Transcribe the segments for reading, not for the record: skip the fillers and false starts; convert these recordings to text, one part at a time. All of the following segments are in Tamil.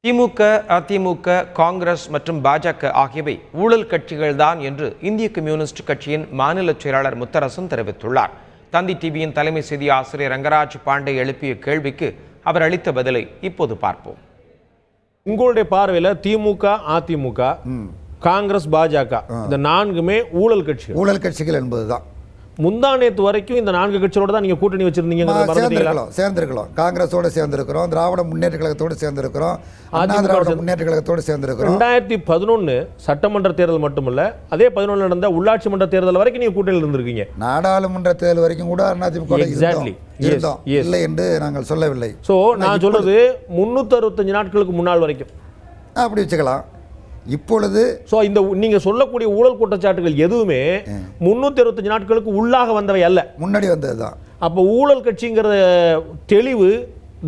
திமுக, அதிமுக, காங்கிரஸ் மற்றும் பாஜக ஆகியவை ஊழல் கட்சிகள்தான் என்று இந்திய கம்யூனிஸ்ட் கட்சியின் மாநில செயலாளர் முத்தரசன் தெரிவித்துள்ளார். தந்தி டிவியின் தலைமை செய்தி ஆசிரியர் ரங்கராஜ் பாண்டே எழுப்பிய கேள்விக்கு அவர் அளித்த பதிலை இப்போது பார்ப்போம். உங்களுடைய பார்வையில் திமுக, அதிமுக, காங்கிரஸ், பாஜக இந்த நான்குமே ஊழல் கட்சிகள் என்பதுதான். முந்தானேத்து வரைக்கும் இந்த நான்கு கட்சியோட தான் நீங்க கூட்டணி வச்சிருந்தீங்க. சேர்ந்திருக்கிறோம். காங்கிரஸோட சேர்ந்திருக்கிறோம், திராவிட முன்னேற்ற கழகத்தோடு சேர்ந்திருக்கிறோம், அண்ணா திராவிட முன்னேற்ற கழகத்தோடு சேர்ந்திருக்கிறோம். 2011 சட்டமன்ற தேர்தல் மட்டுமல்ல, அதே 11 நடந்த உள்ளாட்சி மன்ற தேர்தல் வரைக்கும் நீங்க கூட்டணியில் இருந்திருக்கீங்க. நாடாளுமன்ற தேர்தல் வரைக்கும் கூட அதிமுக இல்லை என்று நாங்கள் சொல்லவில்லை. சோ நான் சொல்றது 365 நாட்களுக்கு முன்னால் வரைக்கும் அப்படி வச்சுக்கலாம். இப்பொழுது இந்த நீங்க சொல்லக்கூடிய ஊழல் குற்றச்சாட்டுகள் எதுவுமே 365 நாட்களுக்கு உள்ளாக வந்தவை அல்ல, முன்னாடி வந்ததுதான். அப்போ ஊழல் கட்சிங்கிற தெளிவு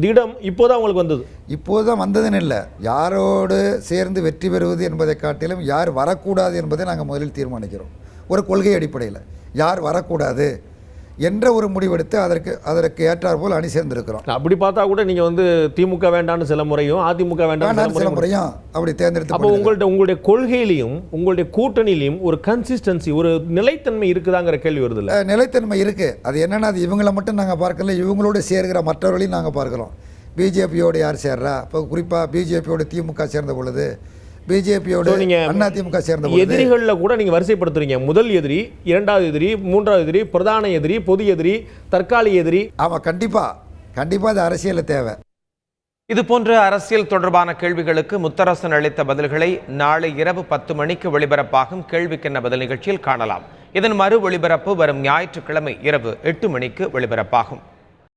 திடம் இப்போதான் உங்களுக்கு வந்தது. இப்போதான் வந்ததுன்னு இல்லை, யாரோடு சேர்ந்து வெற்றி பெறுவது என்பதை காட்டிலும் யார் வரக்கூடாது என்பதை நாங்கள் முதலில் தீர்மானிக்கிறோம். ஒரு கொள்கை அடிப்படையில் யார் வரக்கூடாது என்ற ஒரு முடிவெடுத்து அதற்கு ஏற்றார் போல் அணி சேர்ந்திருக்கிறோம். அப்படி பார்த்தா கூட நீங்க திமுக வேண்டான்னு சில முறையும், அதிமுக வேண்டாம் சில முறையும் அப்படி தேர்ந்தெடுத்து. அப்போ உங்களுடைய கொள்கையிலையும் உங்களுடைய கூட்டணியிலையும் ஒரு கன்சிஸ்டன்சி, ஒரு நிலைத்தன்மை இருக்குதாங்கிற கேள்வி வருது இல்லை? நிலைத்தன்மை இருக்கு. அது என்னன்னா, அது இவங்களை மட்டும் நாங்கள் பார்க்கல, இவங்களோட சேர்கிற மற்றவர்களையும் நாங்கள் பார்க்கிறோம். பிஜேபியோடு யார் சேர்றா, இப்போ குறிப்பாக பிஜேபியோட திமுக சேர்ந்த பொழுது, பிஜேபியோட அதிமுக சேர்ந்த எதிரிகளில் கூட நீங்க வரிசைப்படுத்துறீங்க. முதல் எதிரி, இரண்டாவது எதிரி, மூன்றாவது எதிரி, பிரதான எதிரி, பொது எதிரி, தற்காலிக எதிரி. ஆமா, கண்டிப்பா அது அரசியல் தேவை. இது போன்ற அரசியல் தொடர்பான கேள்விகளுக்கு முத்தரசன் அளித்த பதில்களை நாளை இரவு 10 மணிக்கு ஒளிபரப்பாகும் கேள்விக்கென்ன பதில் நிகழ்ச்சியில் காணலாம். இதன் மறு ஒளிபரப்பு வரும் ஞாயிற்றுக்கிழமை இரவு 8 மணிக்கு ஒளிபரப்பாகும்.